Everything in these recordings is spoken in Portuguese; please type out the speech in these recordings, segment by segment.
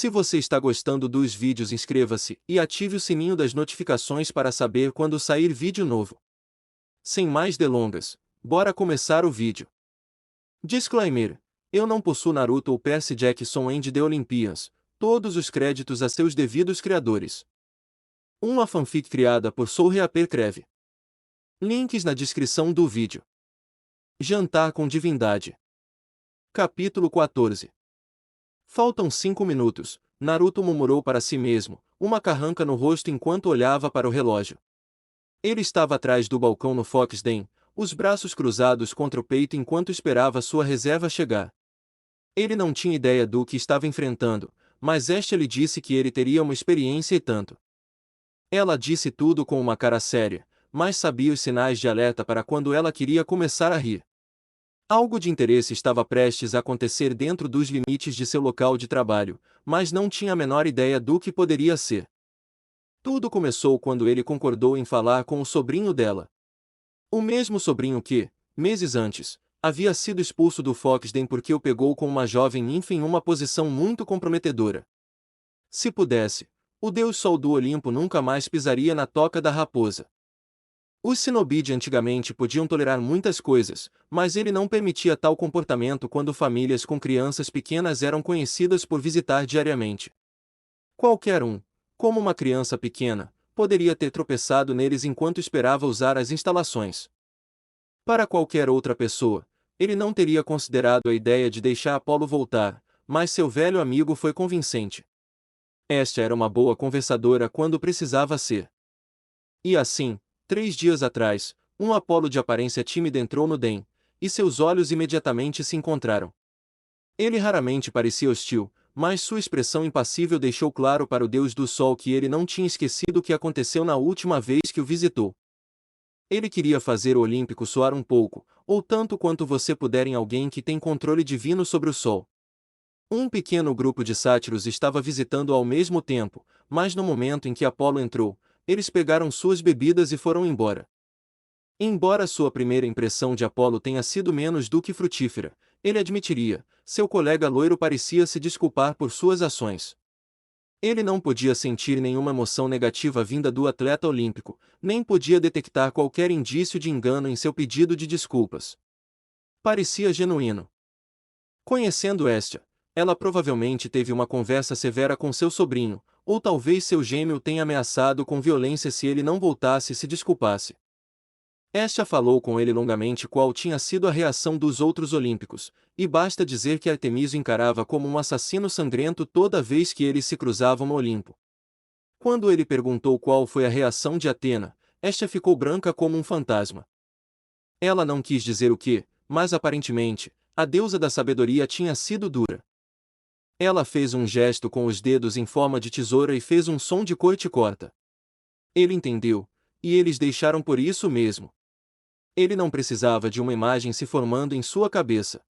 Se você está gostando dos vídeos, inscreva-se e ative o sininho das notificações para saber quando sair vídeo novo. Sem mais delongas, bora começar o vídeo. Disclaimer: eu não possuo Naruto ou Percy Jackson and the Olympians, todos os créditos a seus devidos criadores. Uma fanfic criada por Soulreaper Creve. Links na descrição do vídeo. Jantar com Divindade. Capítulo 14. Faltam 5 minutos, Naruto murmurou para si mesmo, uma carranca no rosto enquanto olhava para o relógio. Ele estava atrás do balcão no Foxden, os braços cruzados contra o peito enquanto esperava sua reserva chegar. Ele não tinha ideia do que estava enfrentando, mas Estia lhe disse que ele teria uma experiência e tanto. Ela disse tudo com uma cara séria, mas sabia os sinais de alerta para quando ela queria começar a rir. Algo de interesse estava prestes a acontecer dentro dos limites de seu local de trabalho, mas não tinha a menor ideia do que poderia ser. Tudo começou quando ele concordou em falar com o sobrinho dela. O mesmo sobrinho que, meses antes, havia sido expulso do Foxden porque o pegou com uma jovem ninfa em uma posição muito comprometedora. Se pudesse, o Deus Sol do Olimpo nunca mais pisaria na toca da raposa. Os Shinobi de antigamente podiam tolerar muitas coisas, mas ele não permitia tal comportamento quando famílias com crianças pequenas eram conhecidas por visitar diariamente. Qualquer um, como uma criança pequena, poderia ter tropeçado neles enquanto esperava usar as instalações. Para qualquer outra pessoa, ele não teria considerado a ideia de deixar Apolo voltar, mas seu velho amigo foi convincente. Esta era uma boa conversadora quando precisava ser. E assim, 3 dias atrás, um Apolo de aparência tímida entrou no Den, e seus olhos imediatamente se encontraram. Ele raramente parecia hostil, mas sua expressão impassível deixou claro para o Deus do Sol que ele não tinha esquecido o que aconteceu na última vez que o visitou. Ele queria fazer o Olímpico soar um pouco, ou tanto quanto você puder em alguém que tem controle divino sobre o Sol. Um pequeno grupo de sátiros estava visitando ao mesmo tempo, mas no momento em que Apolo entrou, eles pegaram suas bebidas e foram embora. Embora sua primeira impressão de Apolo tenha sido menos do que frutífera, ele admitiria, seu colega loiro parecia se desculpar por suas ações. Ele não podia sentir nenhuma emoção negativa vinda do atleta olímpico, nem podia detectar qualquer indício de engano em seu pedido de desculpas. Parecia genuíno. Conhecendo Estia, ela provavelmente teve uma conversa severa com seu sobrinho, ou talvez seu gêmeo tenha ameaçado com violência se ele não voltasse e se desculpasse. Estia falou com ele longamente qual tinha sido a reação dos outros olímpicos, e basta dizer que Artemis o encarava como um assassino sangrento toda vez que eles se cruzavam no Olimpo. Quando ele perguntou qual foi a reação de Atena, Estia ficou branca como um fantasma. Ela não quis dizer o que, mas aparentemente, a deusa da sabedoria tinha sido dura. Ela fez um gesto com os dedos em forma de tesoura e fez um som de corte-corta. Ele entendeu, e eles deixaram por isso mesmo. Ele não precisava de uma imagem se formando em sua cabeça.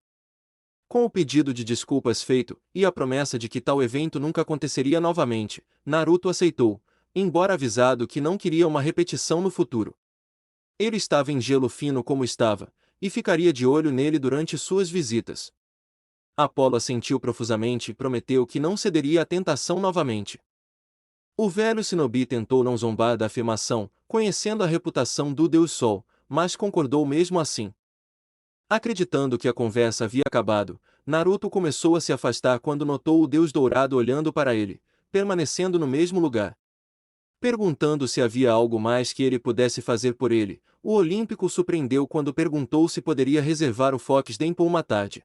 Com o pedido de desculpas feito, e a promessa de que tal evento nunca aconteceria novamente, Naruto aceitou, embora avisado que não queria uma repetição no futuro. Ele estava em gelo fino como estava, e ficaria de olho nele durante suas visitas. Apolo assentiu profusamente e prometeu que não cederia à tentação novamente. O velho Shinobi tentou não zombar da afirmação, conhecendo a reputação do Deus Sol, mas concordou mesmo assim. Acreditando que a conversa havia acabado, Naruto começou a se afastar quando notou o Deus Dourado olhando para ele, permanecendo no mesmo lugar. Perguntando se havia algo mais que ele pudesse fazer por ele, o Olímpico surpreendeu quando perguntou se poderia reservar o Foxden por uma tarde.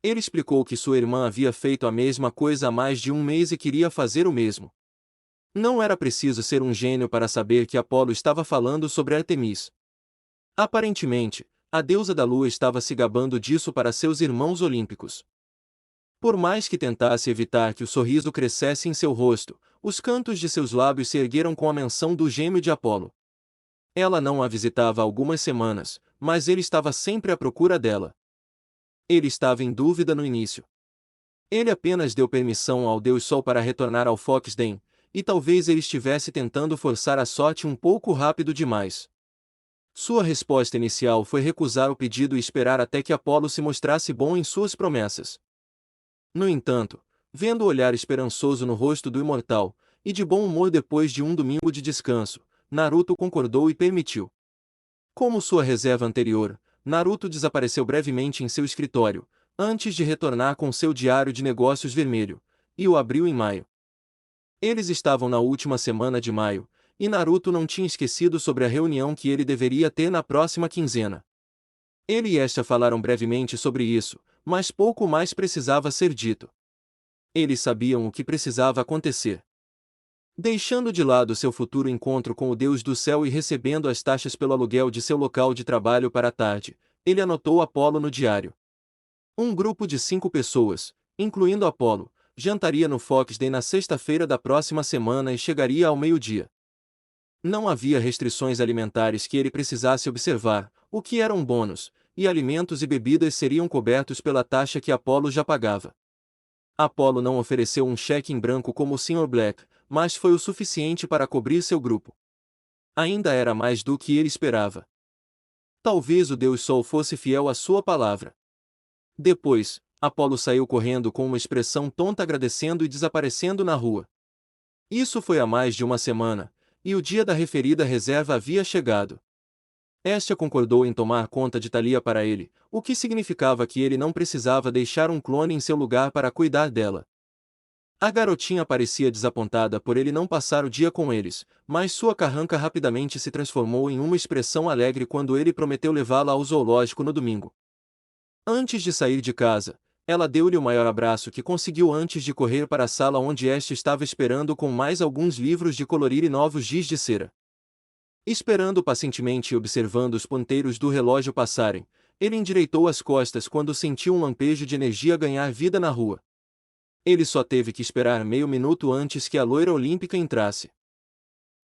Ele explicou que sua irmã havia feito a mesma coisa há mais de um mês e queria fazer o mesmo. Não era preciso ser um gênio para saber que Apolo estava falando sobre Artemis. Aparentemente, a deusa da lua estava se gabando disso para seus irmãos olímpicos. Por mais que tentasse evitar que o sorriso crescesse em seu rosto, os cantos de seus lábios se ergueram com a menção do gêmeo de Apolo. Ela não a visitava há algumas semanas, mas ele estava sempre à procura dela. Ele estava em dúvida no início. Ele apenas deu permissão ao Deus Sol para retornar ao Foxden, e talvez ele estivesse tentando forçar a sorte um pouco rápido demais. Sua resposta inicial foi recusar o pedido e esperar até que Apolo se mostrasse bom em suas promessas. No entanto, Vendo o olhar esperançoso no rosto do imortal, e de bom humor depois de um domingo de descanso, Naruto concordou e permitiu. Como sua reserva anterior, Naruto desapareceu brevemente em seu escritório, antes de retornar com seu diário de negócios vermelho, e o abriu em maio. Eles estavam na última semana de maio, e Naruto não tinha esquecido sobre a reunião que ele deveria ter na próxima quinzena. Ele e esta falaram brevemente sobre isso, mas pouco mais precisava ser dito. Eles sabiam o que precisava acontecer. Deixando de lado seu futuro encontro com o Deus do céu e recebendo as taxas pelo aluguel de seu local de trabalho para a tarde, ele anotou Apolo no diário. Um grupo de 5 pessoas, incluindo Apolo, jantaria no Fox Day na sexta-feira da próxima semana e chegaria ao meio-dia. Não havia restrições alimentares que ele precisasse observar, o que era um bônus, e alimentos e bebidas seriam cobertos pela taxa que Apolo já pagava. Apolo não ofereceu um cheque em branco como o Sr. Black, mas foi o suficiente para cobrir seu grupo. Ainda era mais do que ele esperava. Talvez o Deus Sol fosse fiel à sua palavra. Depois, Apolo saiu correndo com uma expressão tonta agradecendo e desaparecendo na rua. Isso foi há mais de uma semana, e o dia da referida reserva havia chegado. Estia concordou em tomar conta de Thalia para ele, o que significava que ele não precisava deixar um clone em seu lugar para cuidar dela. A garotinha parecia desapontada por ele não passar o dia com eles, mas sua carranca rapidamente se transformou em uma expressão alegre quando ele prometeu levá-la ao zoológico no domingo. Antes de sair de casa, ela deu-lhe o maior abraço que conseguiu antes de correr para a sala onde Estia estava esperando com mais alguns livros de colorir e novos giz de cera. Esperando pacientemente e observando os ponteiros do relógio passarem, ele endireitou as costas quando sentiu um lampejo de energia ganhar vida na rua. Ele só teve que esperar meio minuto antes que a loira olímpica entrasse.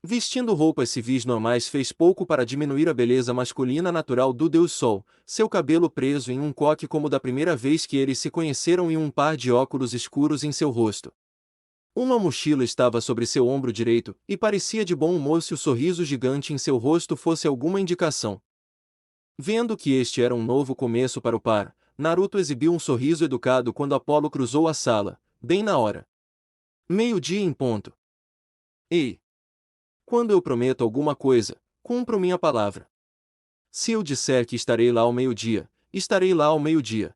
Vestindo roupas civis normais fez pouco para diminuir a beleza masculina natural do Deus Sol, seu cabelo preso em um coque como da primeira vez que eles se conheceram e um par de óculos escuros em seu rosto. Uma mochila estava sobre seu ombro direito, e parecia de bom humor se o sorriso gigante em seu rosto fosse alguma indicação. Vendo que este era um novo começo para o par, Naruto exibiu um sorriso educado quando Apolo cruzou a sala, bem na hora. Meio-dia em ponto. Ei! Quando eu prometo alguma coisa, cumpro minha palavra. Se eu disser que estarei lá ao meio-dia, estarei lá ao meio-dia.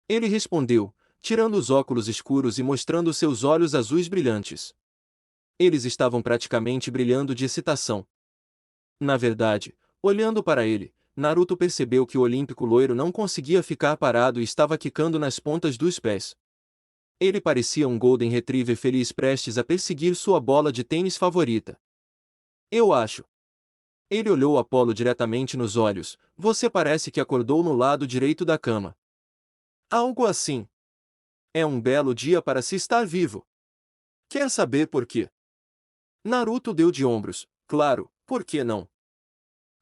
Ele respondeu, tirando os óculos escuros e mostrando seus olhos azuis brilhantes. Eles estavam praticamente brilhando de excitação. Na verdade, olhando para ele, Naruto percebeu que o olímpico loiro não conseguia ficar parado e estava quicando nas pontas dos pés. Ele parecia um Golden Retriever feliz prestes a perseguir sua bola de tênis favorita. Eu acho. Ele olhou Apolo diretamente nos olhos. Você parece que acordou no lado direito da cama. Algo assim. É um belo dia para se estar vivo. Quer saber por quê? Naruto deu de ombros. Claro, por que não?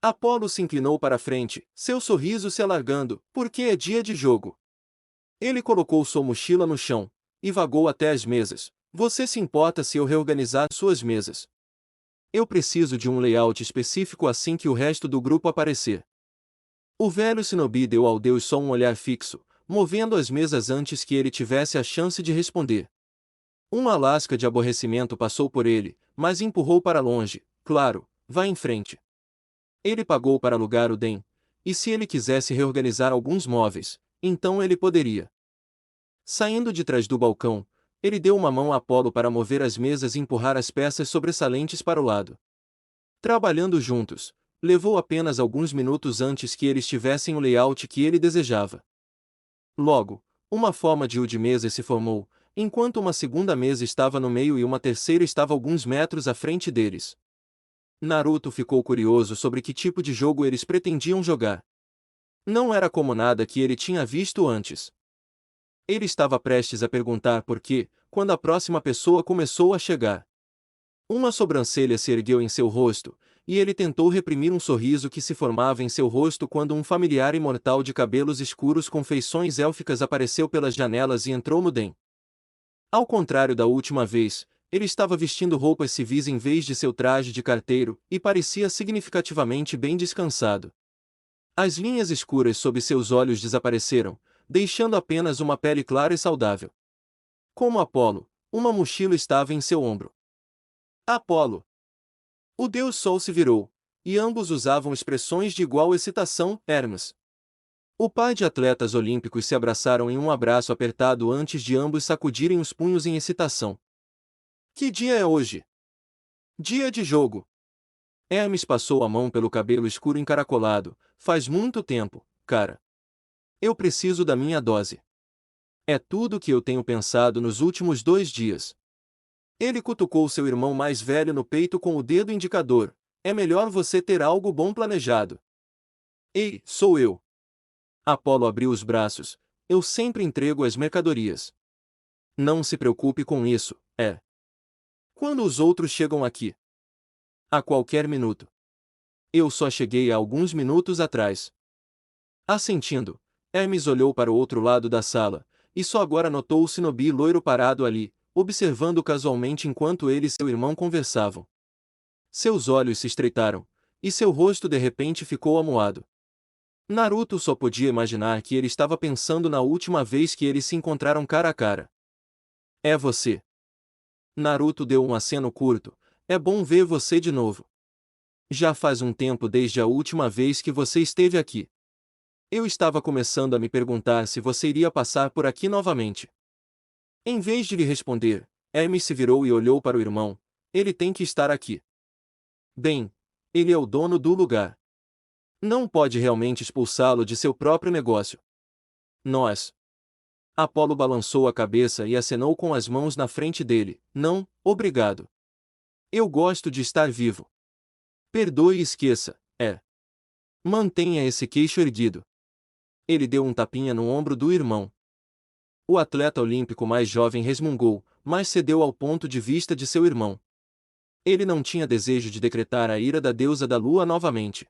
Apolo se inclinou para a frente, seu sorriso se alargando, porque é dia de jogo. Ele colocou sua mochila no chão e vagou até as mesas. Você se importa se eu reorganizar suas mesas? Eu preciso de um layout específico assim que o resto do grupo aparecer. O velho shinobi deu ao Deus só um olhar fixo, movendo as mesas antes que ele tivesse a chance de responder. Uma lasca de aborrecimento passou por ele, mas empurrou para longe. Claro, vá em frente. Ele pagou para alugar o Den, e se ele quisesse reorganizar alguns móveis, então ele poderia. Saindo de trás do balcão, ele deu uma mão a Apolo para mover as mesas e empurrar as peças sobressalentes para o lado. Trabalhando juntos, levou apenas alguns minutos antes que eles tivessem o layout que ele desejava. Logo, uma forma de U de mesa se formou, enquanto uma segunda mesa estava no meio e uma terceira estava alguns metros à frente deles. Naruto ficou curioso sobre que tipo de jogo eles pretendiam jogar. Não era como nada que ele tinha visto antes. Ele estava prestes a perguntar por quê, quando a próxima pessoa começou a chegar. Uma sobrancelha se ergueu em seu rosto, e ele tentou reprimir um sorriso que se formava em seu rosto quando um familiar imortal de cabelos escuros com feições élficas apareceu pelas janelas e entrou no Den. Ao contrário da última vez, ele estava vestindo roupas civis em vez de seu traje de carteiro, e parecia significativamente bem descansado. As linhas escuras sob seus olhos desapareceram, deixando apenas uma pele clara e saudável. Como Apolo, uma mochila estava em seu ombro. Apolo! O deus Sol se virou, e ambos usavam expressões de igual excitação, Hermes. O par de atletas olímpicos se abraçaram em um abraço apertado antes de ambos sacudirem os punhos em excitação. Que dia é hoje? Dia de jogo. Hermes passou a mão pelo cabelo escuro encaracolado. Faz muito tempo, cara. Eu preciso da minha dose. É tudo o que eu tenho pensado nos últimos 2 dias. Ele cutucou seu irmão mais velho no peito com o dedo indicador. É melhor você ter algo bom planejado. Ei, sou eu. Apolo abriu os braços. Eu sempre entrego as mercadorias. Não se preocupe com isso, é. Quando os outros chegam aqui? A qualquer minuto. Eu só cheguei há alguns minutos atrás. Assentindo, Hermes olhou para o outro lado da sala, e só agora notou o shinobi loiro parado ali, observando casualmente enquanto ele e seu irmão conversavam. Seus olhos se estreitaram, e seu rosto de repente ficou amuado. Naruto só podia imaginar que ele estava pensando na última vez que eles se encontraram cara a cara. É você. Naruto deu um aceno curto. É bom ver você de novo. Já faz um tempo desde a última vez que você esteve aqui. Eu estava começando a me perguntar se você iria passar por aqui novamente. Em vez de lhe responder, Hermes se virou e olhou para o irmão. Ele tem que estar aqui. Bem, ele é o dono do lugar. Não pode realmente expulsá-lo de seu próprio negócio. Nós. Apolo balançou a cabeça e acenou com as mãos na frente dele. Não, obrigado. Eu gosto de estar vivo. Perdoe e esqueça, é. Mantenha esse queixo erguido. Ele deu um tapinha no ombro do irmão. O atleta olímpico mais jovem resmungou, mas cedeu ao ponto de vista de seu irmão. Ele não tinha desejo de decretar a ira da deusa da lua novamente.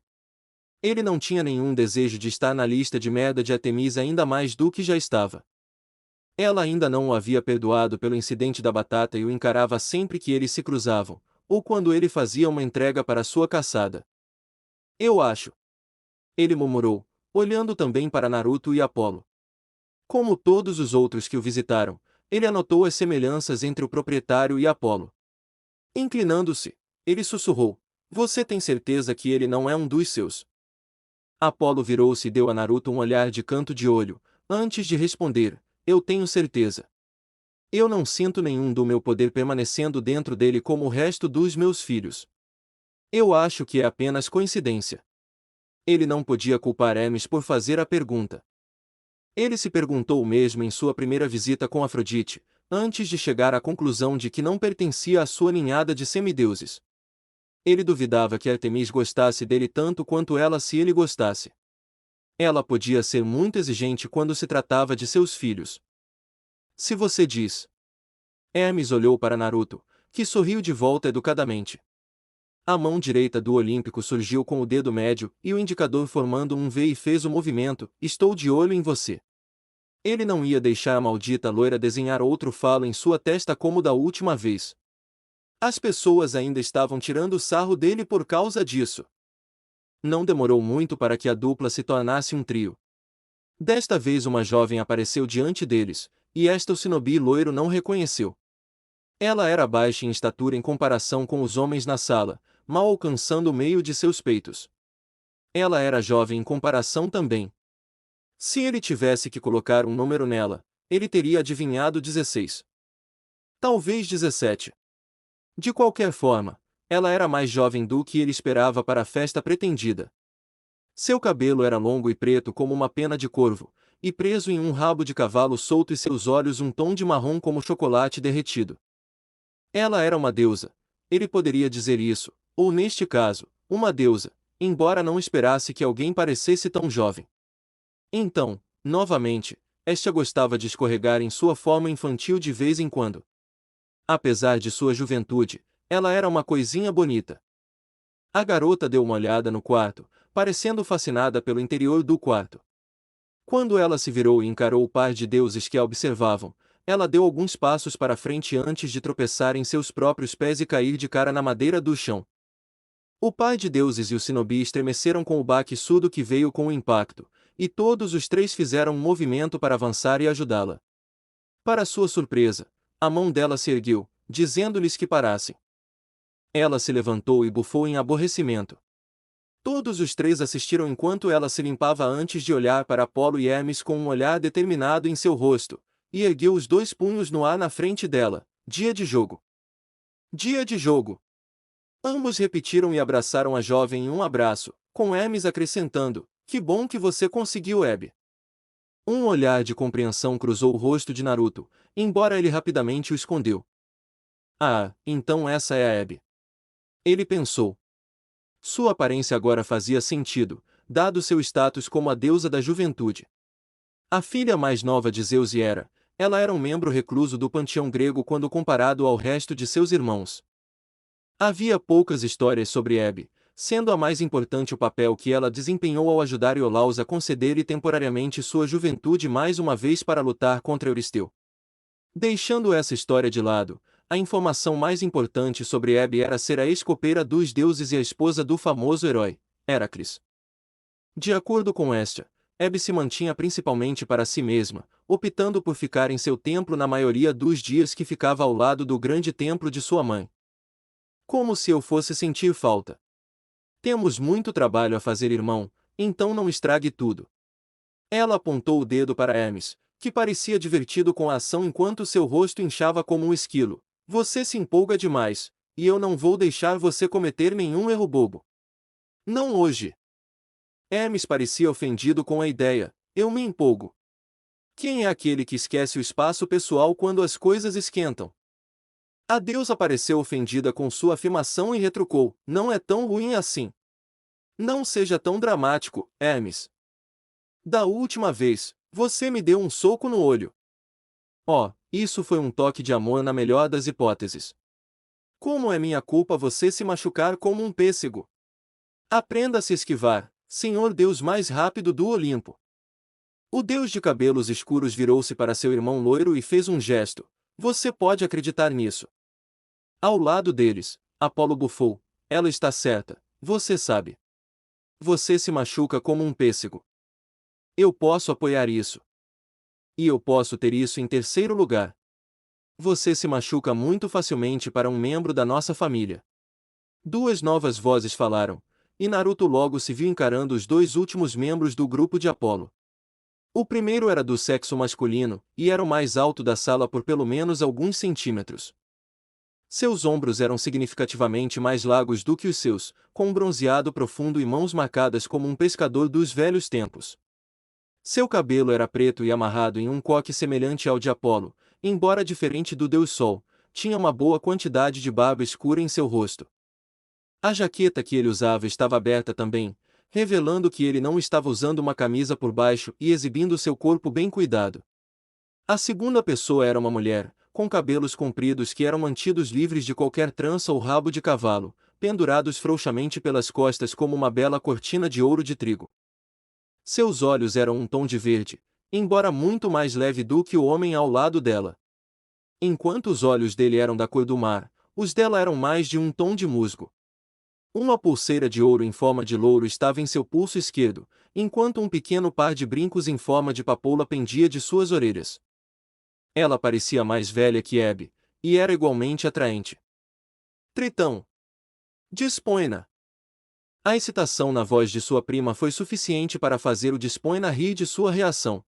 Ele não tinha nenhum desejo de estar na lista de merda de Artemis ainda mais do que já estava. Ela ainda não o havia perdoado pelo incidente da batata e o encarava sempre que eles se cruzavam, ou quando ele fazia uma entrega para sua caçada. Eu acho. Ele murmurou, olhando também para Naruto e Apolo. Como todos os outros que o visitaram, ele anotou as semelhanças entre o proprietário e Apolo. Inclinando-se, ele sussurrou, você tem certeza que ele não é um dos seus? Apolo virou-se e deu a Naruto um olhar de canto de olho, antes de responder, eu tenho certeza. Eu não sinto nenhum do meu poder permanecendo dentro dele como o resto dos meus filhos. Eu acho que é apenas coincidência. Ele não podia culpar Hermes por fazer a pergunta. Ele se perguntou o mesmo em sua primeira visita com Afrodite, antes de chegar à conclusão de que não pertencia à sua ninhada de semideuses. Ele duvidava que Artemis gostasse dele tanto quanto ela se ele gostasse. Ela podia ser muito exigente quando se tratava de seus filhos. Se você diz. Hermes olhou para Naruto, que sorriu de volta educadamente. A mão direita do Olímpico surgiu com o dedo médio e o indicador formando um V e fez o movimento, estou de olho em você. Ele não ia deixar a maldita loira desenhar outro falo em sua testa como da última vez. As pessoas ainda estavam tirando sarro dele por causa disso. Não demorou muito para que a dupla se tornasse um trio. Desta vez uma jovem apareceu diante deles, e esta o shinobi loiro não reconheceu. Ela era baixa em estatura em comparação com os homens na sala, mal alcançando o meio de seus peitos. Ela era jovem em comparação também. Se ele tivesse que colocar um número nela, ele teria adivinhado 16. Talvez 17. De qualquer forma, ela era mais jovem do que ele esperava para a festa pretendida. Seu cabelo era longo e preto como uma pena de corvo, e preso em um rabo de cavalo solto e seus olhos um tom de marrom como chocolate derretido. Ela era uma deusa, ele poderia dizer isso, ou neste caso, uma deusa, embora não esperasse que alguém parecesse tão jovem. Então, novamente, esta gostava de escorregar em sua forma infantil de vez em quando. Apesar de sua juventude, ela era uma coisinha bonita. A garota deu uma olhada no quarto, parecendo fascinada pelo interior do quarto. Quando ela se virou e encarou o par de deuses que a observavam, ela deu alguns passos para frente antes de tropeçar em seus próprios pés e cair de cara na madeira do chão. O par de deuses e o shinobi estremeceram com o baque surdo que veio com o impacto, e todos os três fizeram um movimento para avançar e ajudá-la. Para sua surpresa, a mão dela se ergueu, dizendo-lhes que parassem. Ela se levantou e bufou em aborrecimento. Todos os três assistiram enquanto ela se limpava antes de olhar para Apolo e Hermes com um olhar determinado em seu rosto, e ergueu os dois punhos no ar na frente dela. Dia de jogo. Dia de jogo. Ambos repetiram e abraçaram a jovem em um abraço, com Hermes acrescentando: que bom que você conseguiu, Abby. Um olhar de compreensão cruzou o rosto de Naruto, embora ele rapidamente o escondeu. Ah, então essa é a Abby. Ele pensou. Sua aparência agora fazia sentido, dado seu status como a deusa da juventude. A filha mais nova de Zeus e Hera, ela era um membro recluso do panteão grego quando comparado ao resto de seus irmãos. Havia poucas histórias sobre Abby, sendo a mais importante o papel que ela desempenhou ao ajudar Iolaus a conceder-lhe temporariamente sua juventude mais uma vez para lutar contra Euristeu. Deixando essa história de lado, a informação mais importante sobre Abby era ser a ex-copeira dos deuses e a esposa do famoso herói, Heracles. De acordo com Hestia, Abby se mantinha principalmente para si mesma, optando por ficar em seu templo na maioria dos dias que ficava ao lado do grande templo de sua mãe. Como se eu fosse sentir falta. Temos muito trabalho a fazer, irmão, então não estrague tudo. Ela apontou o dedo para Hermes, que parecia divertido com a ação enquanto seu rosto inchava como um esquilo. Você se empolga demais, e eu não vou deixar você cometer nenhum erro bobo. Não hoje. Hermes parecia ofendido com a ideia. Eu me empolgo. Quem é aquele que esquece o espaço pessoal quando as coisas esquentam? A deusa pareceu ofendida com sua afirmação e retrucou: não é tão ruim assim. Não seja tão dramático, Hermes. Da última vez, você me deu um soco no olho. Oh, isso foi um toque de amor na melhor das hipóteses. Como é minha culpa você se machucar como um pêssego? Aprenda a se esquivar, Senhor Deus mais rápido do Olimpo. O deus de cabelos escuros virou-se para seu irmão loiro e fez um gesto. Você pode acreditar nisso. Ao lado deles, Apolo bufou. Ela está certa, você sabe. Você se machuca como um pêssego. Eu posso apoiar isso. E eu posso ter isso em terceiro lugar. Você se machuca muito facilmente para um membro da nossa família. Duas novas vozes falaram, e Naruto logo se viu encarando os dois últimos membros do grupo de Apolo. O primeiro era do sexo masculino, e era o mais alto da sala por pelo menos alguns centímetros. Seus ombros eram significativamente mais largos do que os seus, com um bronzeado profundo e mãos marcadas como um pescador dos velhos tempos. Seu cabelo era preto e amarrado em um coque semelhante ao de Apolo, embora diferente do Deus Sol, tinha uma boa quantidade de barba escura em seu rosto. A jaqueta que ele usava estava aberta também, revelando que ele não estava usando uma camisa por baixo e exibindo seu corpo bem cuidado. A segunda pessoa era uma mulher, com cabelos compridos que eram mantidos livres de qualquer trança ou rabo de cavalo, pendurados frouxamente pelas costas como uma bela cortina de ouro de trigo. Seus olhos eram um tom de verde, embora muito mais leve do que o homem ao lado dela. Enquanto os olhos dele eram da cor do mar, os dela eram mais de um tom de musgo. Uma pulseira de ouro em forma de louro estava em seu pulso esquerdo, enquanto um pequeno par de brincos em forma de papoula pendia de suas orelhas. Ela parecia mais velha que Abby, e era igualmente atraente. Tritão! Dispõe-na! A excitação na voz de sua prima foi suficiente para fazer o Dispõe-na rir de sua reação.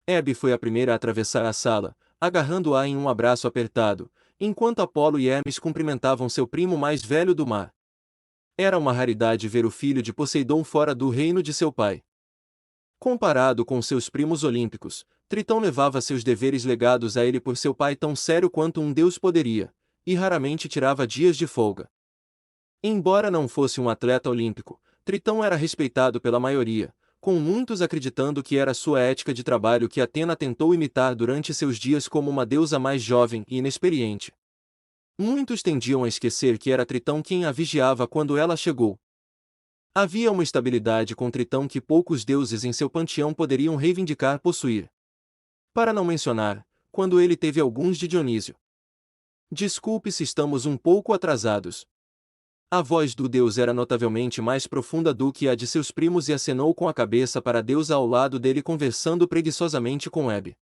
Abby foi a primeira a atravessar a sala, agarrando-a em um abraço apertado, enquanto Apolo e Hermes cumprimentavam seu primo mais velho do mar. Era uma raridade ver o filho de Poseidon fora do reino de seu pai. Comparado com seus primos olímpicos, Tritão levava seus deveres legados a ele por seu pai tão sério quanto um deus poderia, e raramente tirava dias de folga. Embora não fosse um atleta olímpico, Tritão era respeitado pela maioria, com muitos acreditando que era sua ética de trabalho que Atena tentou imitar durante seus dias como uma deusa mais jovem e inexperiente. Muitos tendiam a esquecer que era Tritão quem a vigiava quando ela chegou. Havia uma estabilidade com Tritão que poucos deuses em seu panteão poderiam reivindicar possuir. Para não mencionar, quando ele teve alguns de Dionísio. Desculpe se estamos um pouco atrasados. A voz do deus era notavelmente mais profunda do que a de seus primos e acenou com a cabeça para a deusa ao lado dele conversando preguiçosamente com Abby.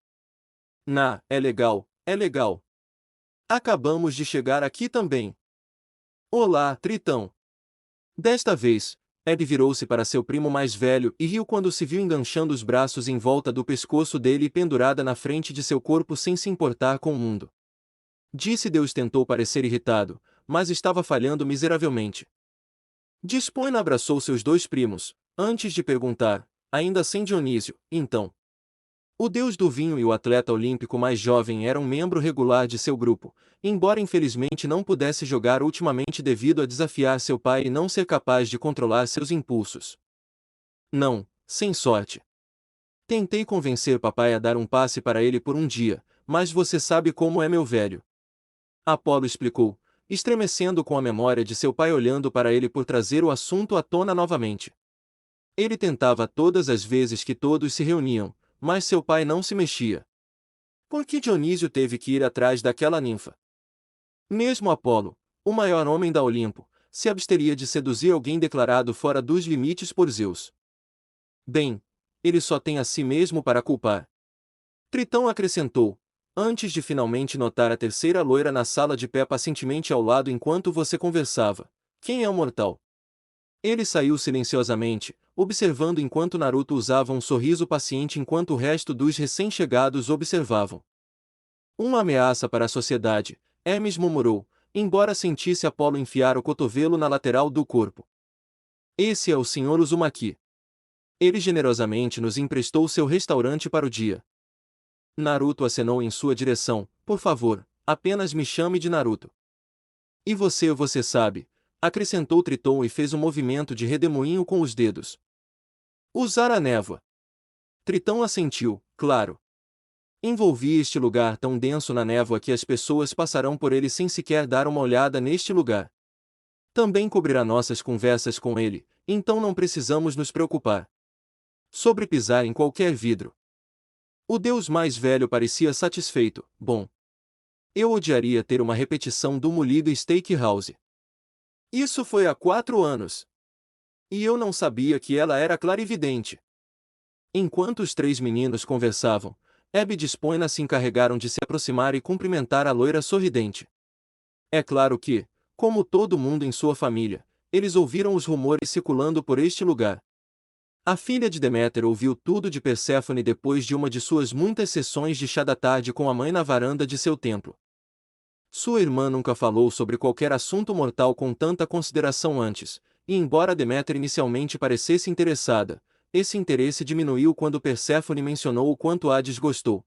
É legal, é legal. Acabamos de chegar aqui também. Olá, Tritão. Desta vez, Ed virou-se para seu primo mais velho e riu quando se viu enganchando os braços em volta do pescoço dele e pendurada na frente de seu corpo sem se importar com o mundo. Disse Deus tentou parecer irritado, mas estava falhando miseravelmente. Dispõe abraçou seus dois primos, antes de perguntar, ainda sem Dionísio, então. O deus do vinho e o atleta olímpico mais jovem era um membro regular de seu grupo, embora infelizmente não pudesse jogar ultimamente devido a desafiar seu pai e não ser capaz de controlar seus impulsos. Não, sem sorte. Tentei convencer papai a dar um passe para ele por um dia, mas você sabe como é meu velho. Apolo explicou, estremecendo com a memória de seu pai olhando para ele por trazer o assunto à tona novamente. Ele tentava todas as vezes que todos se reuniam, mas seu pai não se mexia. Por que Dionísio teve que ir atrás daquela ninfa? Mesmo Apolo, o maior homem da Olimpo, se absteria de seduzir alguém declarado fora dos limites por Zeus. Bem, ele só tem a si mesmo para culpar. Tritão acrescentou, antes de finalmente notar a terceira loira na sala de pé pacientemente ao lado enquanto você conversava. Quem é o mortal? Ele saiu silenciosamente, observando enquanto Naruto usava um sorriso paciente enquanto o resto dos recém-chegados observavam. Uma ameaça para a sociedade, Hermes murmurou, embora sentisse Apolo enfiar o cotovelo na lateral do corpo. Esse é o Sr. Uzumaki. Ele generosamente nos emprestou seu restaurante para o dia. Naruto acenou em sua direção, por favor, apenas me chame de Naruto. E você sabe, acrescentou Triton e fez um movimento de redemoinho com os dedos. Usar a névoa. Tritão assentiu, claro. Envolvi este lugar tão denso na névoa que as pessoas passarão por ele sem sequer dar uma olhada neste lugar. Também cobrirá nossas conversas com ele, então não precisamos nos preocupar sobre pisar em qualquer vidro. O deus mais velho parecia satisfeito. Bom, eu odiaria ter uma repetição do Muliga Steakhouse. Isso foi há 4 anos. E eu não sabia que ela era clarividente. Enquanto os 3 meninos conversavam, Abby e Spoina se encarregaram de se aproximar e cumprimentar a loira sorridente. É claro que, como todo mundo em sua família, eles ouviram os rumores circulando por este lugar. A filha de Deméter ouviu tudo de Perséfone depois de uma de suas muitas sessões de chá da tarde com a mãe na varanda de seu templo. Sua irmã nunca falou sobre qualquer assunto mortal com tanta consideração antes, e embora Deméter inicialmente parecesse interessada, esse interesse diminuiu quando Perséfone mencionou o quanto Hades gostou.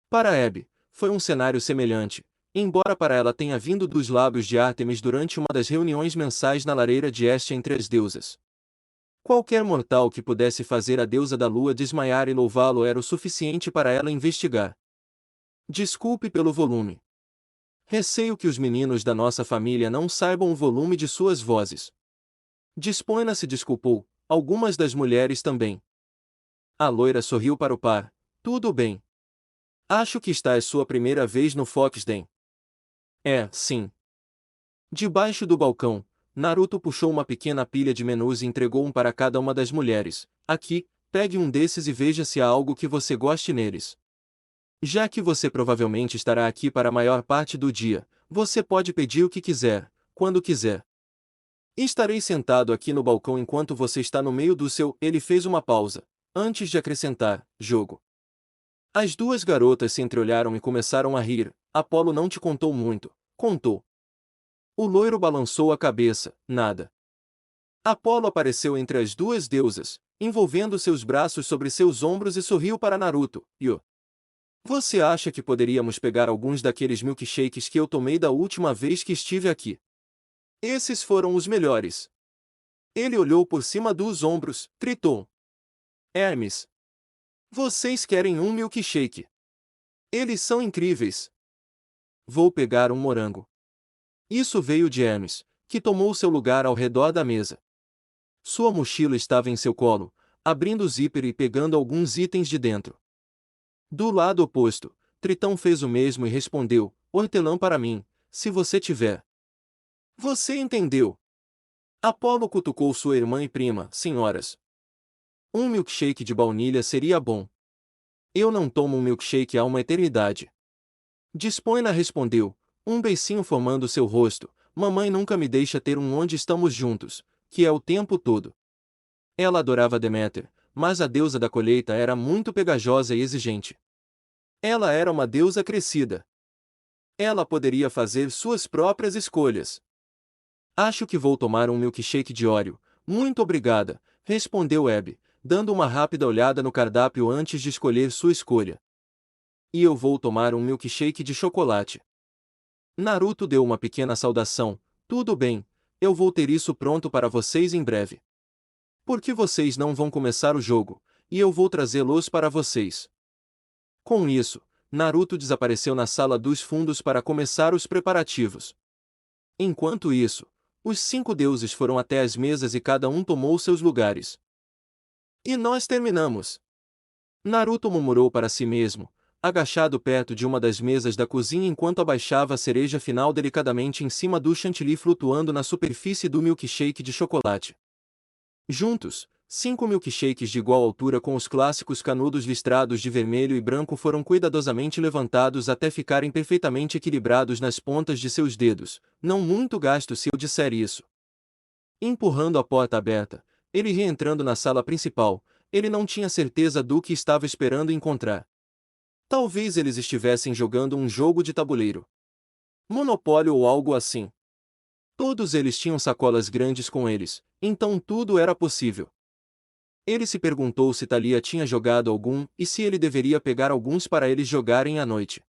Para Hebe, foi um cenário semelhante, embora para ela tenha vindo dos lábios de Ártemis durante uma das reuniões mensais na lareira de Hestia entre as deusas. Qualquer mortal que pudesse fazer a deusa da lua desmaiar e louvá-lo era o suficiente para ela investigar. Desculpe pelo volume. Receio que os meninos da nossa família não saibam o volume de suas vozes. Dispõe se desculpou, algumas das mulheres também. A loira sorriu para o par. Tudo bem. Acho que esta é sua primeira vez no Foxden. É, sim. Debaixo do balcão, Naruto puxou uma pequena pilha de menus e entregou um para cada uma das mulheres. Aqui, pegue um desses e veja se há algo que você goste neles. Já que você provavelmente estará aqui para a maior parte do dia, você pode pedir o que quiser, quando quiser. Estarei sentado aqui no balcão enquanto você está no meio do seu... Ele fez uma pausa, antes de acrescentar, jogo. As duas garotas se entreolharam e começaram a rir. Apolo não te contou muito, contou. O loiro balançou a cabeça, nada. Apolo apareceu entre as duas deusas, envolvendo seus braços sobre seus ombros e sorriu para Naruto. Você acha que poderíamos pegar alguns daqueles milkshakes que eu tomei da última vez que estive aqui? Esses foram os melhores. Ele olhou por cima dos ombros, Triton. Hermes. Vocês querem um milkshake? Eles são incríveis. Vou pegar um morango. Isso veio de Hermes, que tomou seu lugar ao redor da mesa. Sua mochila estava em seu colo, abrindo o zíper e pegando alguns itens de dentro. Do lado oposto, Tritão fez o mesmo e respondeu, hortelã para mim, se você tiver. Você entendeu? Apolo cutucou sua irmã e prima, senhoras. Um milkshake de baunilha seria bom. Eu não tomo um milkshake há uma eternidade. Dispõe respondeu, Um beicinho formando seu rosto. Mamãe nunca me deixa ter um onde estamos juntos, que é o tempo todo. Ela adorava Deméter, mas a deusa da colheita era muito pegajosa e exigente. Ela era uma deusa crescida. Ela poderia fazer suas próprias escolhas. Acho que vou tomar um milkshake de Oreo. Muito obrigada, respondeu Abby, dando uma rápida olhada no cardápio antes de escolher sua escolha. E eu vou tomar um milkshake de chocolate. Naruto deu uma pequena saudação. Tudo bem, eu vou ter isso pronto para vocês em breve. Por que vocês não vão começar o jogo, e eu vou trazê-los para vocês? Com isso, Naruto desapareceu na sala dos fundos para começar os preparativos. Enquanto isso, os 5 deuses foram até as mesas e cada um tomou seus lugares. E nós terminamos. Naruto murmurou para si mesmo, agachado perto de uma das mesas da cozinha enquanto abaixava a cereja final delicadamente em cima do chantilly flutuando na superfície do milkshake de chocolate. Juntos, 5 milkshakes de igual altura com os clássicos canudos listrados de vermelho e branco foram cuidadosamente levantados até ficarem perfeitamente equilibrados nas pontas de seus dedos, não muito gasto se eu disser isso. Empurrando a porta aberta, ele reentrando na sala principal, ele não tinha certeza do que estava esperando encontrar. Talvez eles estivessem jogando um jogo de tabuleiro. Monopólio ou algo assim. Todos eles tinham sacolas grandes com eles, então tudo era possível. Ele se perguntou se Thalia tinha jogado algum e se ele deveria pegar alguns para eles jogarem à noite.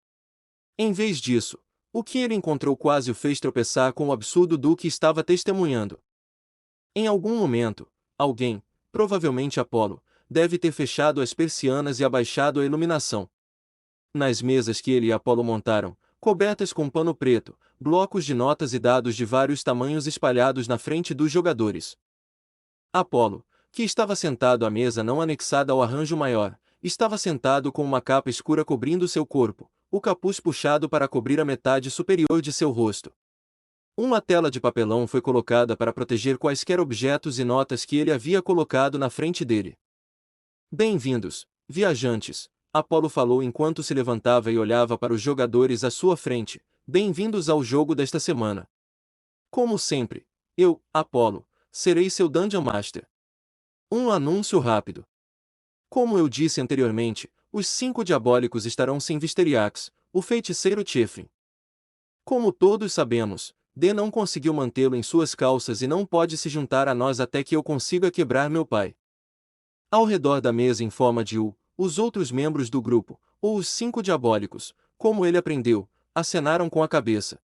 Em vez disso, o que ele encontrou quase o fez tropeçar com o absurdo do que estava testemunhando. Em algum momento, alguém, provavelmente Apolo, deve ter fechado as persianas e abaixado a iluminação. Nas mesas que ele e Apolo montaram, cobertas com pano preto, blocos de notas e dados de vários tamanhos espalhados na frente dos jogadores. Apolo, que estava sentado à mesa não anexada ao arranjo maior, estava sentado com uma capa escura cobrindo seu corpo, o capuz puxado para cobrir a metade superior de seu rosto. Uma tela de papelão foi colocada para proteger quaisquer objetos e notas que ele havia colocado na frente dele. Bem-vindos, viajantes, Apolo falou enquanto se levantava e olhava para os jogadores à sua frente. Bem-vindos ao jogo desta semana. Como sempre, eu, Apolo, serei seu Dungeon Master. Um anúncio rápido. Como eu disse anteriormente, os 5 diabólicos estarão sem Visteriax, o feiticeiro Chefrin. Como todos sabemos, D não conseguiu mantê-lo em suas calças e não pode se juntar a nós até que eu consiga quebrar meu pai. Ao redor da mesa em forma de U, os outros membros do grupo, ou os 5 diabólicos, como ele aprendeu, acenaram com a cabeça.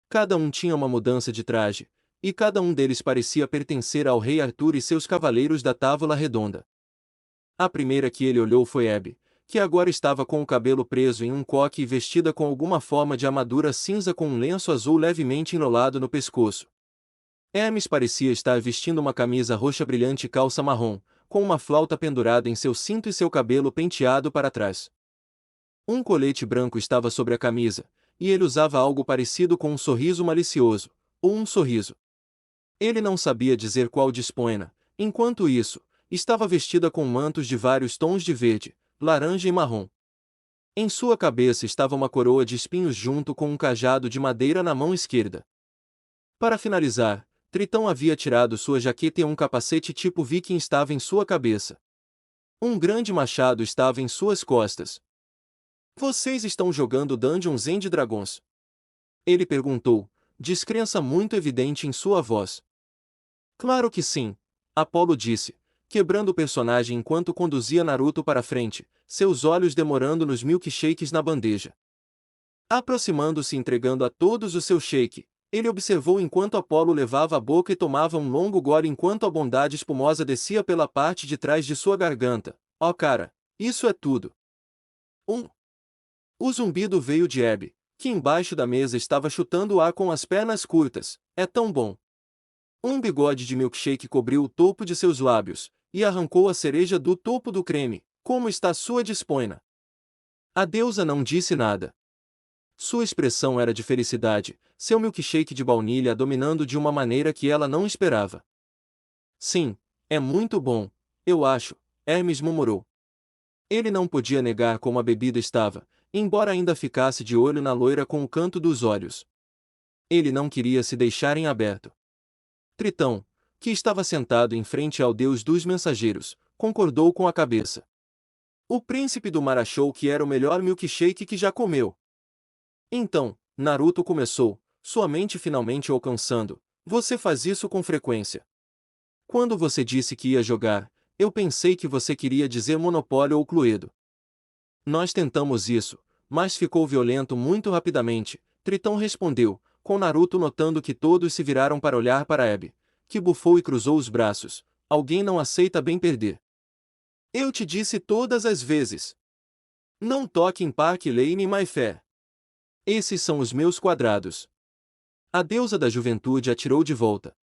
Cada um tinha uma mudança de traje, e cada um deles parecia pertencer ao rei Arthur e seus cavaleiros da Távola Redonda. A primeira que ele olhou foi Abby, que agora estava com o cabelo preso em um coque e vestida com alguma forma de armadura cinza com um lenço azul levemente enrolado no pescoço. Hermes parecia estar vestindo uma camisa roxa brilhante e calça marrom, com uma flauta pendurada em seu cinto e seu cabelo penteado para trás. Um colete branco estava sobre a camisa, e ele usava algo parecido com um sorriso malicioso, ou um sorriso. Ele não sabia dizer qual disponha, enquanto isso, estava vestida com mantos de vários tons de verde, laranja e marrom. Em sua cabeça estava uma coroa de espinhos junto com um cajado de madeira na mão esquerda. Para finalizar, Tritão havia tirado sua jaqueta e um capacete tipo viking estava em sua cabeça. Um grande machado estava em suas costas. Vocês estão jogando Dungeons and Dragons? Ele perguntou, descrença muito evidente em sua voz. Claro que sim, Apolo disse, quebrando o personagem enquanto conduzia Naruto para frente, seus olhos demorando nos milkshakes na bandeja. Aproximando-se e entregando a todos o seu shake, ele observou enquanto Apolo levava a boca e tomava um longo gole enquanto a bondade espumosa descia pela parte de trás de sua garganta. Oh cara, isso é tudo. O zumbido veio de Abby, que embaixo da mesa estava chutando o ar com as pernas curtas. É tão bom. Um bigode de milkshake cobriu o topo de seus lábios, e arrancou a cereja do topo do creme. Como está sua despoina? A deusa não disse nada. Sua expressão era de felicidade, seu milkshake de baunilha dominando de uma maneira que ela não esperava. Sim, é muito bom, eu acho, Hermes murmurou. Ele não podia negar como a bebida estava, embora ainda ficasse de olho na loira com o canto dos olhos. Ele não queria se deixar em aberto. Tritão, que estava sentado em frente ao deus dos mensageiros, concordou com a cabeça. O príncipe do mar achou que era o melhor milkshake que já comeu. Então, Naruto começou, sua mente finalmente alcançando. Você faz isso com frequência. Quando você disse que ia jogar, eu pensei que você queria dizer Monopólio ou Cluedo. Nós tentamos isso, mas ficou violento muito rapidamente, Tritão respondeu, com Naruto notando que todos se viraram para olhar para Ebe, que bufou e cruzou os braços. Alguém não aceita bem perder. Eu te disse todas as vezes. Não toque em Park Lane My Fair. Esses são os meus quadrados. A deusa da juventude atirou de volta.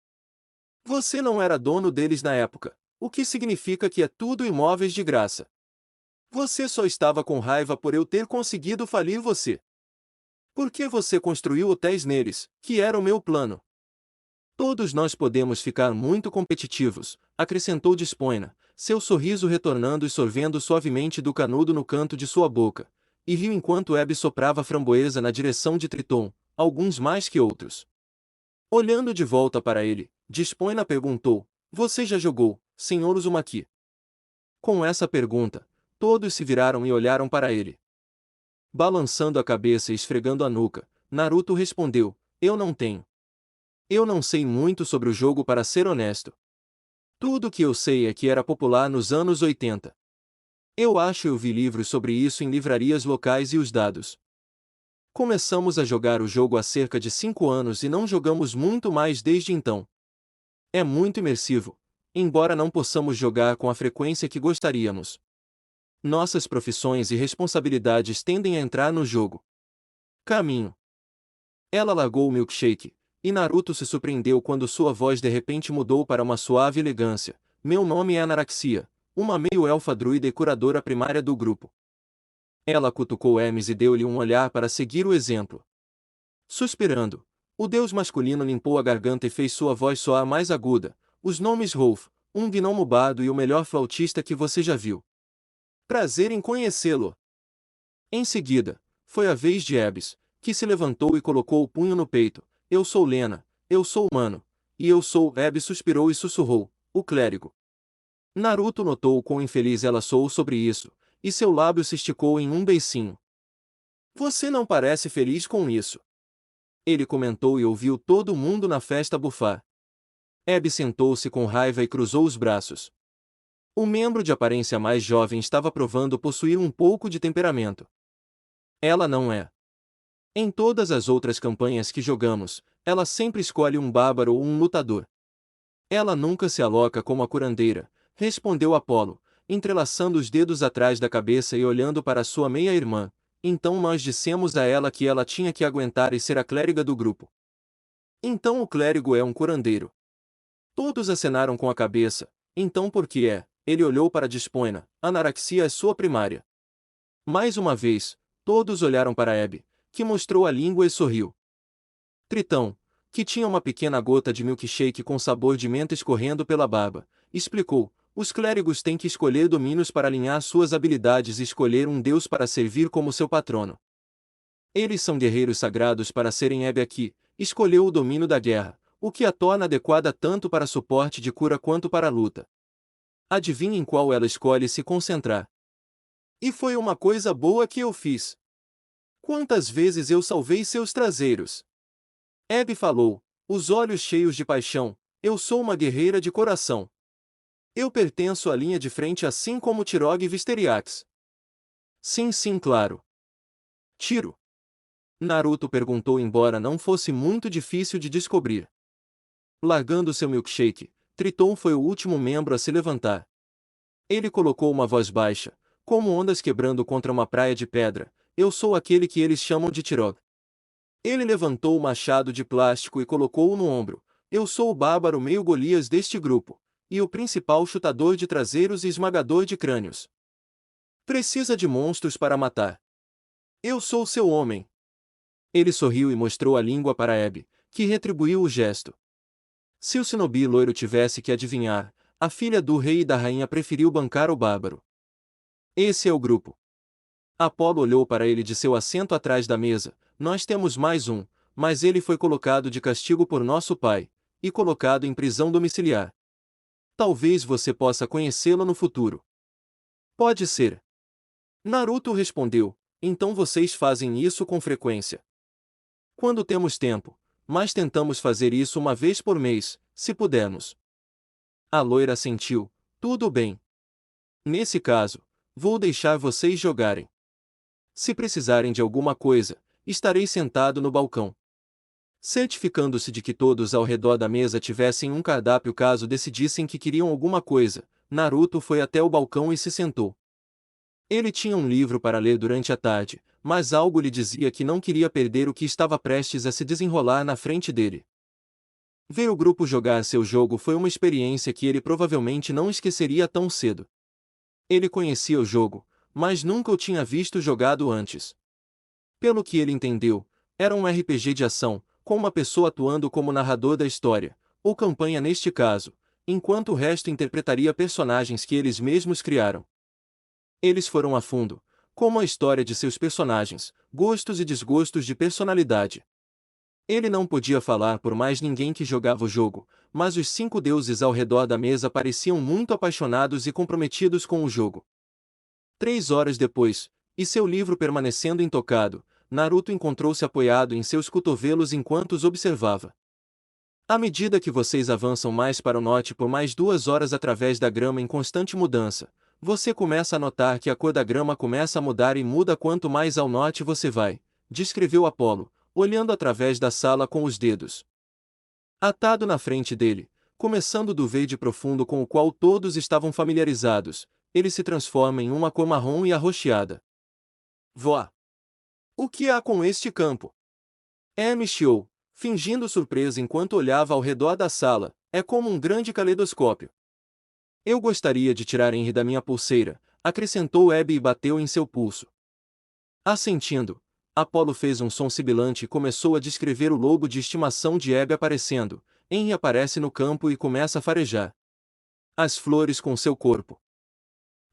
Você não era dono deles na época, o que significa que é tudo imóveis de graça. Você só estava com raiva por eu ter conseguido falir você. Por que você construiu hotéis neles, que era o meu plano? Todos nós podemos ficar muito competitivos, acrescentou Despoina, seu sorriso retornando e sorvendo suavemente do canudo no canto de sua boca, e riu enquanto Ebe soprava framboesa na direção de Triton, alguns mais que outros. Olhando de volta para ele, Despoina perguntou, você já jogou, Sr. Uzumaki? Com essa pergunta, todos se viraram e olharam para ele. Balançando a cabeça e esfregando a nuca, Naruto respondeu, eu não tenho. Eu não sei muito sobre o jogo para ser honesto. Tudo que eu sei é que era popular nos anos 80. Eu acho eu vi livros sobre isso em livrarias locais e os dados. Começamos a jogar o jogo há cerca de 5 anos e não jogamos muito mais desde então. É muito imersivo, embora não possamos jogar com a frequência que gostaríamos. Nossas profissões e responsabilidades tendem a entrar no jogo. Caminho. Ela largou o milkshake, e Naruto se surpreendeu quando sua voz de repente mudou para uma suave elegância. Meu nome é Anaraxia, uma meio-elfa druida e curadora primária do grupo. Ela cutucou Hermes e deu-lhe um olhar para seguir o exemplo. Suspirando, o deus masculino limpou a garganta e fez sua voz soar mais aguda. Os nomes Rolf, um gnomo bardo e o melhor flautista que você já viu. Prazer em conhecê-lo. Em seguida, foi a vez de Ebis, que se levantou e colocou o punho no peito. Eu sou Lena, eu sou humano, e eu sou... Ebis suspirou e sussurrou, o clérigo. Naruto notou quão infeliz ela soou sobre isso, e seu lábio se esticou em um beicinho. Você não parece feliz com isso. Ele comentou e ouviu todo mundo na festa bufar. Ebis sentou-se com raiva e cruzou os braços. O membro de aparência mais jovem estava provando possuir um pouco de temperamento. Ela não é. Em todas as outras campanhas que jogamos, ela sempre escolhe um bárbaro ou um lutador. Ela nunca se aloca como a curandeira, respondeu Apolo, entrelaçando os dedos atrás da cabeça e olhando para sua meia-irmã. Então nós dissemos a ela que ela tinha que aguentar e ser a clériga do grupo. Então o clérigo é um curandeiro. Todos acenaram com a cabeça. Então por que é? Ele olhou para Despoina. Anaraxia é sua primária. Mais uma vez, todos olharam para Ebe, que mostrou a língua e sorriu. Tritão, que tinha uma pequena gota de milkshake com sabor de menta escorrendo pela barba, explicou, os clérigos têm que escolher domínios para alinhar suas habilidades e escolher um deus para servir como seu patrono. Eles são guerreiros sagrados para serem Ebe aqui, escolheu o domínio da guerra, o que a torna adequada tanto para suporte de cura quanto para a luta. Adivinhe em qual ela escolhe se concentrar. E foi uma coisa boa que eu fiz. Quantas vezes eu salvei seus traseiros? Ebe falou, os olhos cheios de paixão, eu sou uma guerreira de coração. Eu pertenço à linha de frente assim como Tirog e Visteriax. Sim, claro. Tiro? Naruto perguntou embora não fosse muito difícil de descobrir. Largando seu milkshake, Triton foi o último membro a se levantar. Ele colocou uma voz baixa, como ondas quebrando contra uma praia de pedra, eu sou aquele que eles chamam de Tirog. Ele levantou o machado de plástico e colocou-o no ombro, eu sou o bárbaro meio Golias deste grupo, e o principal chutador de traseiros e esmagador de crânios. Precisa de monstros para matar. Eu sou seu homem. Ele sorriu e mostrou a língua para Ebe, que retribuiu o gesto. Se o shinobi loiro tivesse que adivinhar, a filha do rei e da rainha preferiu bancar o bárbaro. Esse é o grupo. Apolo olhou para ele de seu assento atrás da mesa. Nós temos mais um, mas ele foi colocado de castigo por nosso pai, e colocado em prisão domiciliar. Talvez você possa conhecê-lo no futuro. Pode ser. Naruto respondeu, então vocês fazem isso com frequência. Quando temos tempo, mas tentamos fazer isso uma vez por mês, se pudermos. A loira assentiu, tudo bem. Nesse caso, vou deixar vocês jogarem. Se precisarem de alguma coisa, estarei sentado no balcão. Certificando-se de que todos ao redor da mesa tivessem um cardápio caso decidissem que queriam alguma coisa, Naruto foi até o balcão e se sentou. Ele tinha um livro para ler durante a tarde, mas algo lhe dizia que não queria perder o que estava prestes a se desenrolar na frente dele. Ver o grupo jogar seu jogo foi uma experiência que ele provavelmente não esqueceria tão cedo. Ele conhecia o jogo, mas nunca o tinha visto jogado antes. Pelo que ele entendeu, era um RPG de ação, com uma pessoa atuando como narrador da história, ou campanha neste caso, enquanto o resto interpretaria personagens que eles mesmos criaram. Eles foram a fundo, como a história de seus personagens, gostos e desgostos de personalidade. Ele não podia falar por mais ninguém que jogava o jogo, mas os 5 deuses ao redor da mesa pareciam muito apaixonados e comprometidos com o jogo. 3 horas depois, e seu livro permanecendo intocado, Naruto encontrou-se apoiado em seus cotovelos enquanto os observava. À medida que vocês avançam mais para o norte por mais 2 horas através da grama em constante mudança, você começa a notar que a cor da grama começa a mudar e muda quanto mais ao norte você vai, descreveu Apolo, olhando através da sala com os dedos. Atado na frente dele, começando do verde profundo com o qual todos estavam familiarizados, ele se transforma em uma cor marrom e arroxeada. Vó! O que há com este campo? Hermes chiou, fingindo surpresa enquanto olhava ao redor da sala, é como um grande caleidoscópio. Eu gostaria de tirar Henry da minha pulseira, acrescentou Abby e bateu em seu pulso. Assentindo, Apolo fez um som sibilante e começou a descrever o lobo de estimação de Abby aparecendo. Henry aparece no campo e começa a farejar as flores com seu corpo.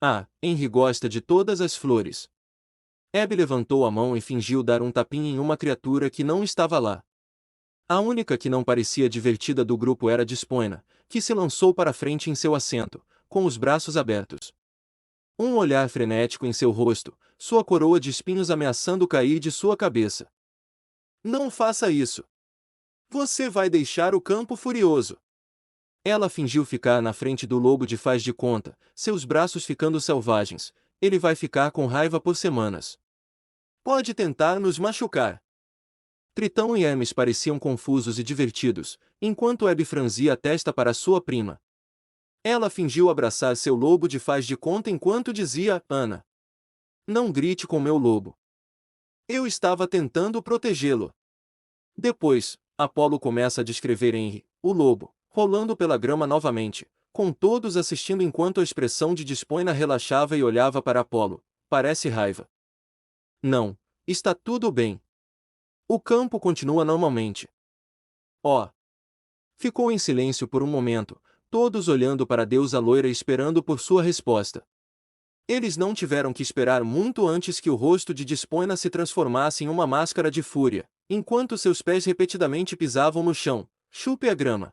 Ah, Henry gosta de todas as flores. Abby levantou a mão e fingiu dar um tapinha em uma criatura que não estava lá. A única que não parecia divertida do grupo era Despoina, que se lançou para frente em seu assento, com os braços abertos. Um olhar frenético em seu rosto, sua coroa de espinhos ameaçando cair de sua cabeça. Não faça isso! Você vai deixar o campo furioso! Ela fingiu ficar na frente do lobo de faz de conta, seus braços ficando selvagens. Ele vai ficar com raiva por semanas. Pode tentar nos machucar. Tritão e Hermes pareciam confusos e divertidos, enquanto Abby franzia a testa para sua prima. Ela fingiu abraçar seu lobo de faz de conta enquanto dizia, Ana. Não grite com meu lobo. Eu estava tentando protegê-lo. Depois, Apolo começa a descrever Henry, o lobo, rolando pela grama novamente, com todos assistindo enquanto a expressão de Despoina relaxava e olhava para Apolo. Parece raiva. Não, está tudo bem. O campo continua normalmente. Oh! Ficou em silêncio por um momento, todos olhando para a deusa loira esperando por sua resposta. Eles não tiveram que esperar muito antes que o rosto de Despoina se transformasse em uma máscara de fúria, enquanto seus pés repetidamente pisavam no chão. Chupe a grama.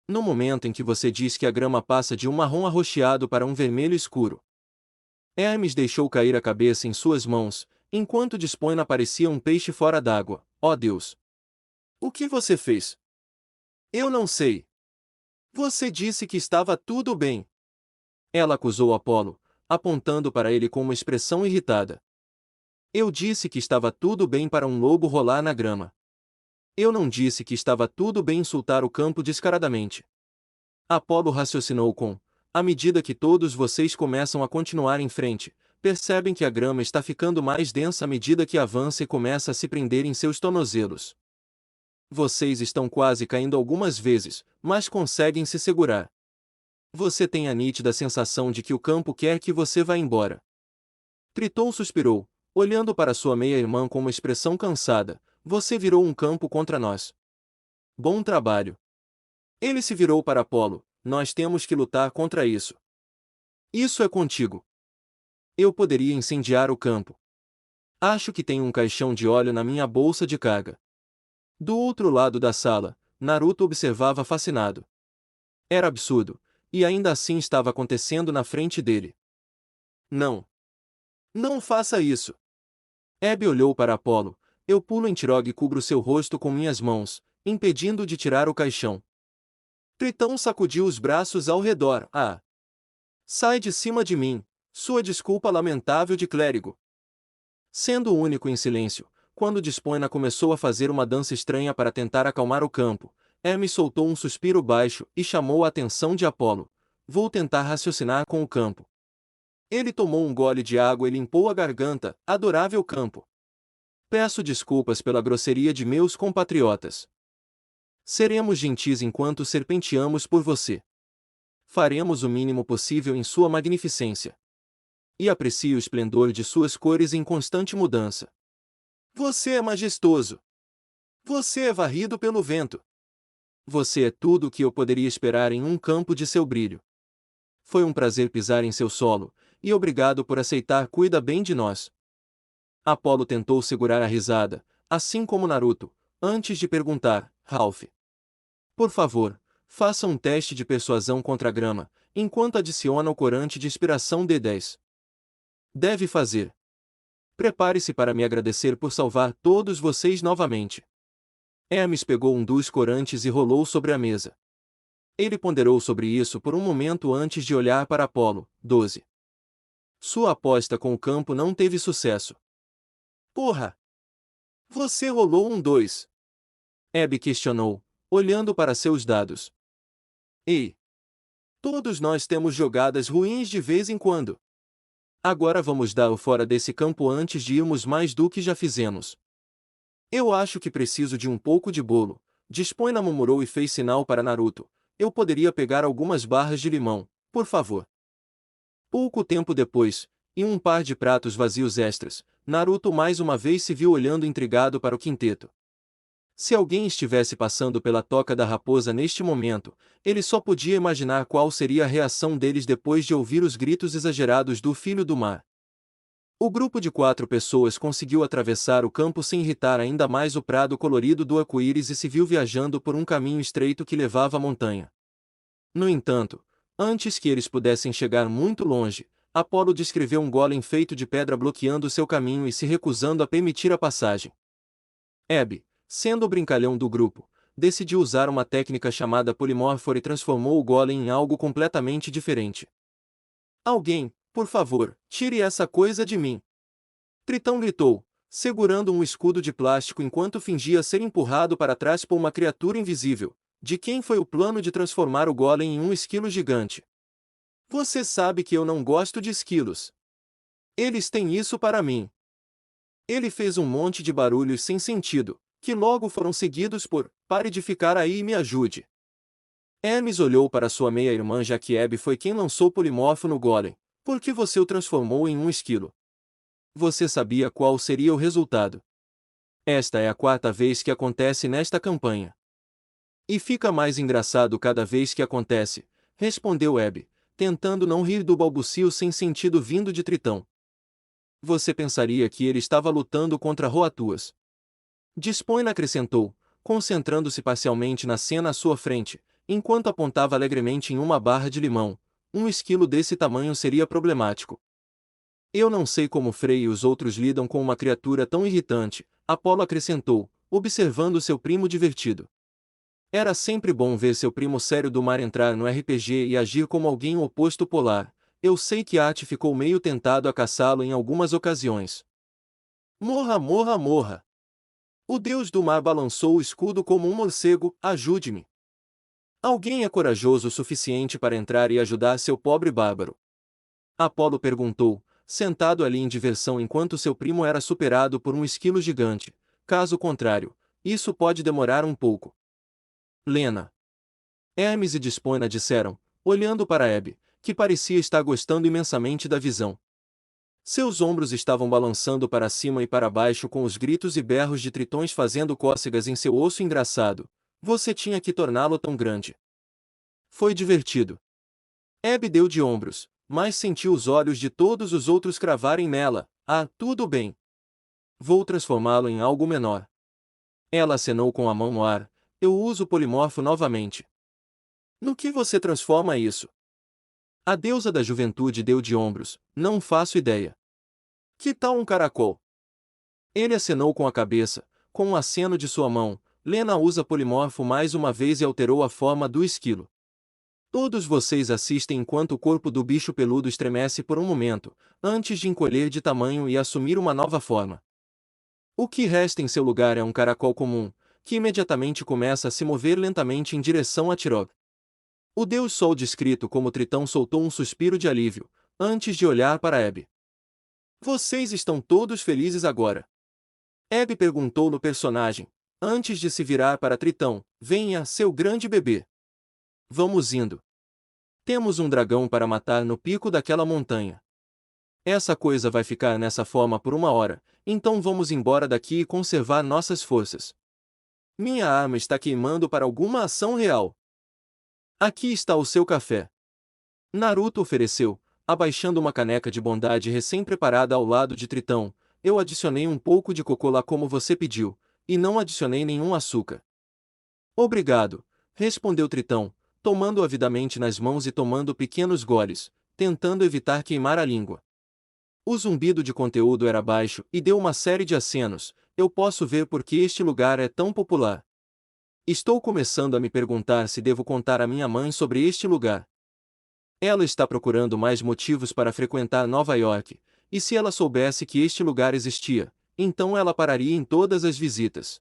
No momento em que você diz que a grama passa de um marrom arroxeado para um vermelho escuro. Hermes deixou cair a cabeça em suas mãos, enquanto Despoina parecia um peixe fora d'água. Oh Deus! O que você fez? Eu não sei. Você disse que estava tudo bem. Ela acusou Apolo, apontando para ele com uma expressão irritada. Eu disse que estava tudo bem para um lobo rolar na grama. Eu não disse que estava tudo bem insultar o campo descaradamente. Apolo raciocinou com, à medida que todos vocês começam a continuar em frente, percebem que a grama está ficando mais densa à medida que avança e começa a se prender em seus tornozelos. Vocês estão quase caindo algumas vezes, mas conseguem se segurar. Você tem a nítida sensação de que o campo quer que você vá embora. Triton suspirou, olhando para sua meia-irmã com uma expressão cansada. Você virou um campo contra nós. Bom trabalho. Ele se virou para Apolo. Nós temos que lutar contra isso. Isso é contigo. Eu poderia incendiar o campo. Acho que tem um caixão de óleo na minha bolsa de carga. Do outro lado da sala, Naruto observava fascinado. Era absurdo, e ainda assim estava acontecendo na frente dele. Não. Não faça isso. Abby olhou para Apollo. Eu pulo em Tirog e cubro seu rosto com minhas mãos, impedindo-o de tirar o caixão. Tritão sacudiu os braços ao redor. Ah! Sai de cima de mim, sua desculpa lamentável de clérigo. Sendo o único em silêncio, quando Despoina começou a fazer uma dança estranha para tentar acalmar o campo, Hermes soltou um suspiro baixo e chamou a atenção de Apolo. Vou tentar raciocinar com o campo. Ele tomou um gole de água e limpou a garganta. Adorável campo. Peço desculpas pela grosseria de meus compatriotas. Seremos gentis enquanto serpenteamos por você. Faremos o mínimo possível em sua magnificência. E aprecie o esplendor de suas cores em constante mudança. Você é majestoso. Você é varrido pelo vento. Você é tudo o que eu poderia esperar em um campo de seu brilho. Foi um prazer pisar em seu solo, e obrigado por aceitar. Cuida bem de nós. Apolo tentou segurar a risada, assim como Naruto, antes de perguntar: Ralph, por favor, faça um teste de persuasão contra a grama, enquanto adiciona o corante de inspiração D10. Deve fazer. Prepare-se para me agradecer por salvar todos vocês novamente. Hermes pegou um dos corantes e rolou sobre a mesa. Ele ponderou sobre isso por um momento antes de olhar para Apolo. 12. Sua aposta com o campo não teve sucesso. Porra! Você rolou um 2. Abby questionou, olhando para seus dados. Ei! Todos nós temos jogadas ruins de vez em quando. Agora vamos dar o fora desse campo antes de irmos mais do que já fizemos. Eu acho que preciso de um pouco de bolo. Despoina murmurou e fez sinal para Naruto. Eu poderia pegar algumas barras de limão, por favor. Pouco tempo depois, e um par de pratos vazios extras, Naruto mais uma vez se viu olhando intrigado para o quinteto. Se alguém estivesse passando pela Toca da Raposa neste momento, ele só podia imaginar qual seria a reação deles depois de ouvir os gritos exagerados do Filho do Mar. O grupo de 4 pessoas conseguiu atravessar o campo sem irritar ainda mais o prado colorido do arco-íris e se viu viajando por um caminho estreito que levava à montanha. No entanto, antes que eles pudessem chegar muito longe, Apolo descreveu um golem feito de pedra bloqueando seu caminho e se recusando a permitir a passagem. Abby, sendo o brincalhão do grupo, decidiu usar uma técnica chamada polimorfore e transformou o golem em algo completamente diferente. Alguém, por favor, tire essa coisa de mim! Tritão gritou, segurando um escudo de plástico enquanto fingia ser empurrado para trás por uma criatura invisível. De quem foi o plano de transformar o golem em um esquilo gigante? Você sabe que eu não gosto de esquilos. Eles têm isso para mim. Ele fez um monte de barulhos sem sentido, que logo foram seguidos por: pare de ficar aí e me ajude. Hermes olhou para sua meia-irmã já que Abby foi quem lançou o polimorfo no golem. Por que você o transformou em um esquilo? Você sabia qual seria o resultado. Esta é a 4ª vez que acontece nesta campanha. E fica mais engraçado cada vez que acontece, respondeu Abby, tentando não rir do balbucio sem sentido vindo de Tritão. Você pensaria que ele estava lutando contra Roatuas. Despoina acrescentou, concentrando-se parcialmente na cena à sua frente, enquanto apontava alegremente em uma barra de limão. Um esquilo desse tamanho seria problemático. Eu não sei como Frei e os outros lidam com uma criatura tão irritante, Apolo acrescentou, observando seu primo divertido. Era sempre bom ver seu primo sério do mar entrar no RPG e agir como alguém oposto polar. Eu sei que Ati ficou meio tentado a caçá-lo em algumas ocasiões. Morra, morra, morra! O deus do mar balançou o escudo como um morcego. Ajude-me! Alguém é corajoso o suficiente para entrar e ajudar seu pobre bárbaro? Apolo perguntou, sentado ali em diversão enquanto seu primo era superado por um esquilo gigante. Caso contrário, isso pode demorar um pouco. Lena. Hermes e Despoina disseram, olhando para Abby, que parecia estar gostando imensamente da visão. Seus ombros estavam balançando para cima e para baixo com os gritos e berros de tritões fazendo cócegas em seu osso engraçado. Você tinha que torná-lo tão grande. Foi divertido. Abby deu de ombros. mas sentiu os olhos de todos os outros cravarem nela. Ah, tudo bem. Vou transformá-lo em algo menor. Ela acenou com a mão no ar. Eu uso o polimorfo novamente. No que você transforma isso? A deusa da juventude deu de ombros. Não faço ideia. Que tal um caracol? Ele acenou com a cabeça. Com um aceno de sua mão, Lena usa polimorfo mais uma vez e alterou a forma do esquilo. Todos vocês assistem enquanto o corpo do bicho peludo estremece por um momento, antes de encolher de tamanho e assumir uma nova forma. O que resta em seu lugar é um caracol comum, que imediatamente começa a se mover lentamente em direção a Tirog. O deus Sol descrito como Tritão soltou um suspiro de alívio, antes de olhar para Abby. Vocês estão todos felizes agora? Abby perguntou no personagem, antes de se virar para Tritão. Venha, seu grande bebê. Vamos indo. Temos um dragão para matar no pico daquela montanha. Essa coisa vai ficar nessa forma por uma hora, então vamos embora daqui e conservar nossas forças. Minha arma está queimando para alguma ação real. Aqui está o seu café. Naruto ofereceu, abaixando uma caneca de bondade recém-preparada ao lado de Tritão. Eu adicionei um pouco de cocô lá como você pediu, e não adicionei nenhum açúcar. Obrigado, respondeu Tritão, tomando avidamente nas mãos e tomando pequenos goles, tentando evitar queimar a língua. O zumbido de conteúdo era baixo e deu uma série de acenos. Eu posso ver por que este lugar é tão popular. Estou começando a me perguntar se devo contar à minha mãe sobre este lugar. Ela está procurando mais motivos para frequentar Nova York, e se ela soubesse que este lugar existia, então ela pararia em todas as visitas.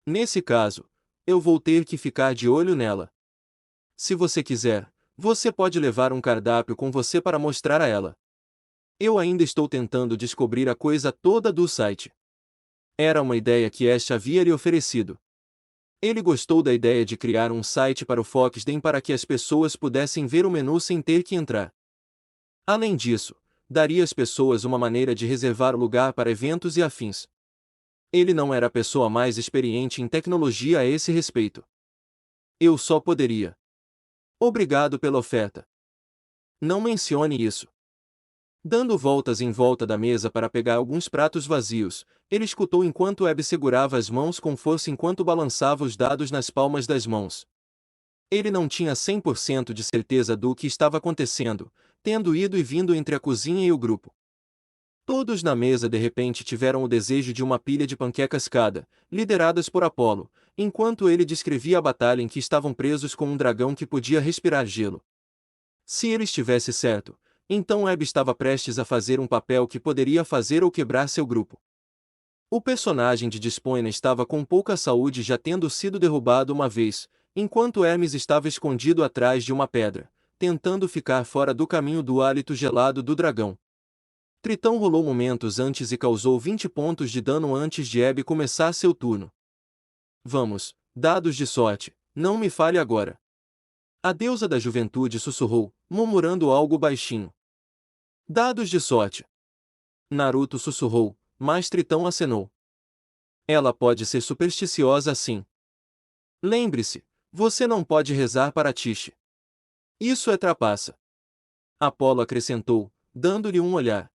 Nesse caso, eu vou ter que ficar de olho nela. Se você quiser, você pode levar um cardápio com você para mostrar a ela. Eu ainda estou tentando descobrir a coisa toda do site. Era uma ideia que Ash havia lhe oferecido. Ele gostou da ideia de criar um site para o Foxden para que as pessoas pudessem ver o menu sem ter que entrar. Além disso, daria às pessoas uma maneira de reservar lugar para eventos e afins. Ele não era a pessoa mais experiente em tecnologia a esse respeito. Eu só poderia. Obrigado pela oferta. Não mencione isso. Dando voltas em volta da mesa para pegar alguns pratos vazios, ele escutou enquanto Abby segurava as mãos com força enquanto balançava os dados nas palmas das mãos. Ele não tinha 100% de certeza do que estava acontecendo, tendo ido e vindo entre a cozinha e o grupo. Todos na mesa de repente tiveram o desejo de uma pilha de panquecas cada, lideradas por Apolo, enquanto ele descrevia a batalha em que estavam presos com um dragão que podia respirar gelo. Se ele estivesse certo, então Abby estava prestes a fazer um papel que poderia fazer ou quebrar seu grupo. O personagem de Despoina estava com pouca saúde já tendo sido derrubado uma vez, enquanto Hermes estava escondido atrás de uma pedra, tentando ficar fora do caminho do hálito gelado do dragão. Tritão rolou momentos antes e causou 20 pontos de dano antes de Abby começar seu turno. Vamos, dados de sorte, não me falhe agora. A deusa da juventude sussurrou, murmurando algo baixinho. Dados de sorte. Naruto sussurrou, mas Tritão acenou. Ela pode ser supersticiosa assim. Lembre-se, você não pode rezar para Tiche. Isso é trapaça. Apolo acrescentou, dando-lhe um olhar.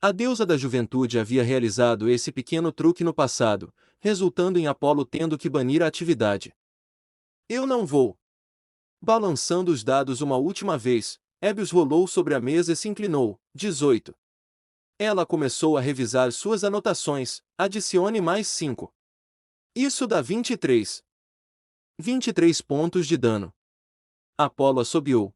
A deusa da juventude havia realizado esse pequeno truque no passado, resultando em Apolo tendo que banir a atividade. Eu não vou. Balançando os dados uma última vez, Ebius rolou sobre a mesa e se inclinou. 18. Ela começou a revisar suas anotações. Adicione mais 5. Isso dá 23. 23 pontos de dano. Apolo assobiou.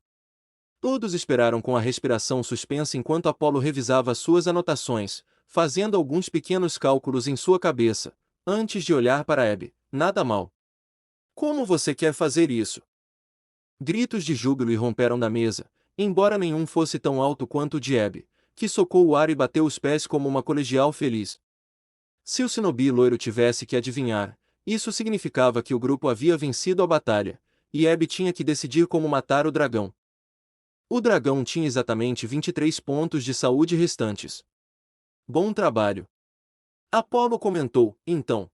Todos esperaram com a respiração suspensa enquanto Apolo revisava suas anotações, fazendo alguns pequenos cálculos em sua cabeça, antes de olhar para Abby. Nada mal. Como você quer fazer isso? Gritos de júbilo irromperam da mesa, embora nenhum fosse tão alto quanto o de Abby, que socou o ar e bateu os pés como uma colegial feliz. Se o shinobi loiro tivesse que adivinhar, isso significava que o grupo havia vencido a batalha, e Abby tinha que decidir como matar o dragão. O dragão tinha exatamente 23 pontos de saúde restantes. Bom trabalho. Apolo comentou, então.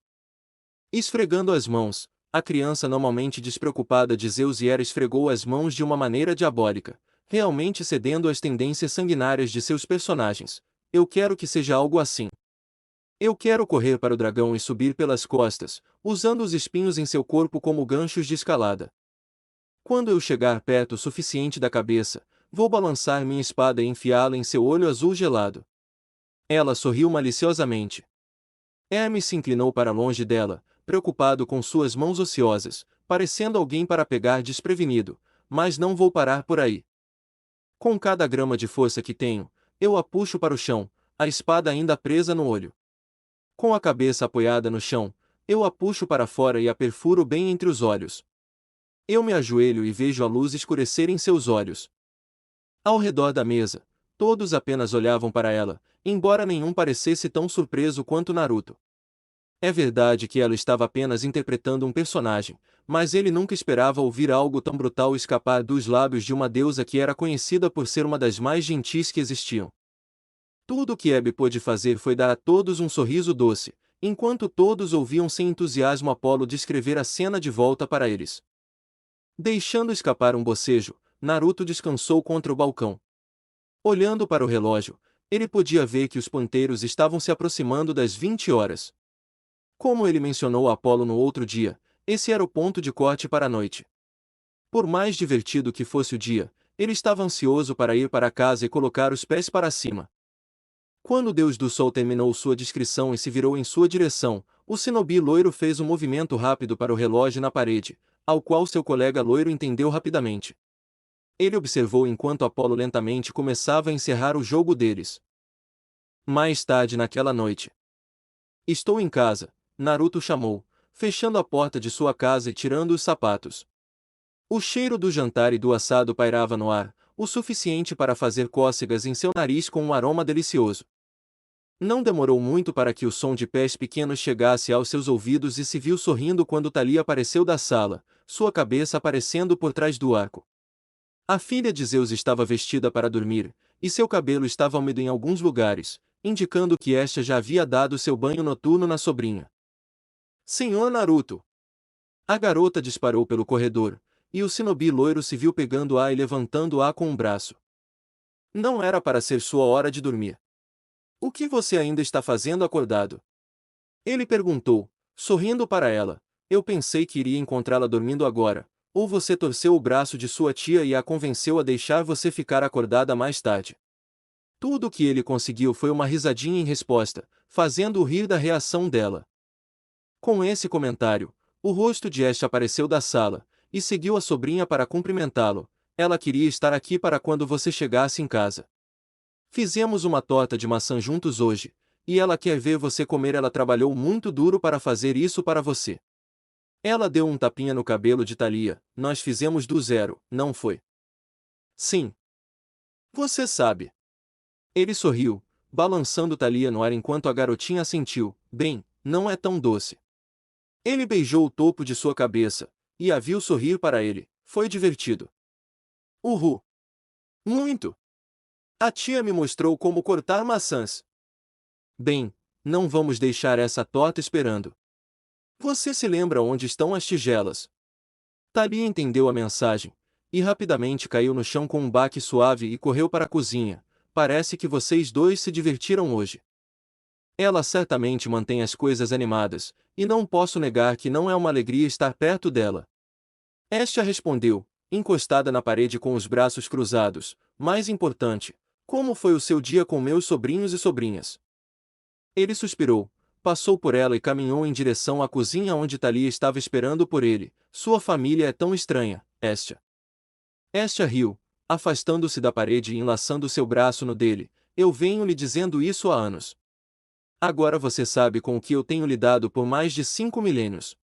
Esfregando as mãos, a criança normalmente despreocupada de Zeus e Hera esfregou as mãos de uma maneira diabólica, realmente cedendo às tendências sanguinárias de seus personagens. Eu quero que seja algo assim. Eu quero correr para o dragão e subir pelas costas, usando os espinhos em seu corpo como ganchos de escalada. Quando eu chegar perto o suficiente da cabeça, vou balançar minha espada e enfiá-la em seu olho azul gelado. Ela sorriu maliciosamente. Hermes se inclinou para longe dela, preocupado com suas mãos ociosas, parecendo alguém para pegar desprevenido, mas não vou parar por aí. Com cada grama de força que tenho, eu a puxo para o chão, a espada ainda presa no olho. Com a cabeça apoiada no chão, eu a puxo para fora e a perfuro bem entre os olhos. Eu me ajoelho e vejo a luz escurecer em seus olhos. Ao redor da mesa, todos apenas olhavam para ela, embora nenhum parecesse tão surpreso quanto Naruto. É verdade que ela estava apenas interpretando um personagem, mas ele nunca esperava ouvir algo tão brutal escapar dos lábios de uma deusa que era conhecida por ser uma das mais gentis que existiam. Tudo o que Hebe pôde fazer foi dar a todos um sorriso doce, enquanto todos ouviam sem entusiasmo Apolo descrever a cena de volta para eles. Deixando escapar um bocejo, Naruto descansou contra o balcão. Olhando para o relógio, ele podia ver que os ponteiros estavam se aproximando das 20 horas. Como ele mencionou a Apolo no outro dia, esse era o ponto de corte para a noite. Por mais divertido que fosse o dia, ele estava ansioso para ir para casa e colocar os pés para cima. Quando o Deus do Sol terminou sua descrição e se virou em sua direção, o Shinobi loiro fez um movimento rápido para o relógio na parede, ao qual seu colega loiro entendeu rapidamente. Ele observou enquanto Apolo lentamente começava a encerrar o jogo deles. Mais tarde naquela noite. Estou em casa, Naruto chamou, fechando a porta de sua casa e tirando os sapatos. O cheiro do jantar e do assado pairava no ar, o suficiente para fazer cócegas em seu nariz com um aroma delicioso. Não demorou muito para que o som de pés pequenos chegasse aos seus ouvidos e se viu sorrindo quando Thalia apareceu da sala, sua cabeça aparecendo por trás do arco. A filha de Zeus estava vestida para dormir, e seu cabelo estava úmido em alguns lugares, indicando que esta já havia dado seu banho noturno na sobrinha. Senhor Naruto! A garota disparou pelo corredor, e o Shinobi loiro se viu pegando-a e levantando-a com um braço. Não era para ser sua hora de dormir. O que você ainda está fazendo acordado? Ele perguntou, sorrindo para ela. Eu pensei que iria encontrá-la dormindo agora, ou você torceu o braço de sua tia e a convenceu a deixar você ficar acordada mais tarde. Tudo o que ele conseguiu foi uma risadinha em resposta, fazendo-o rir da reação dela. Com esse comentário, o rosto de Ash apareceu da sala, e seguiu a sobrinha para cumprimentá-lo. Ela queria estar aqui para quando você chegasse em casa. Fizemos uma torta de maçã juntos hoje, e ela quer ver você comer. Ela trabalhou muito duro para fazer isso para você. Ela deu um tapinha no cabelo de Thalia. Nós fizemos do zero, não foi? Sim. Você sabe. Ele sorriu, balançando Thalia no ar enquanto a garotinha assentiu. Bem, não é tão doce. Ele beijou o topo de sua cabeça, e a viu sorrir para ele. Foi divertido. Uhul! Muito! A tia me mostrou como cortar maçãs. Bem, não vamos deixar essa torta esperando. Você se lembra onde estão as tigelas? Thalia entendeu a mensagem, e rapidamente caiu no chão com um baque suave e correu para a cozinha. Parece que vocês dois se divertiram hoje. Ela certamente mantém as coisas animadas, e não posso negar que não é uma alegria estar perto dela. Esta respondeu, encostada na parede com os braços cruzados. Mais importante, como foi o seu dia com meus sobrinhos e sobrinhas? Ele suspirou, passou por ela e caminhou em direção à cozinha onde Thalia estava esperando por ele. Sua família é tão estranha, Estia. Estia riu, afastando-se da parede e enlaçando seu braço no dele. Eu venho lhe dizendo isso há anos. Agora você sabe com o que eu tenho lidado por mais de 5 milênios.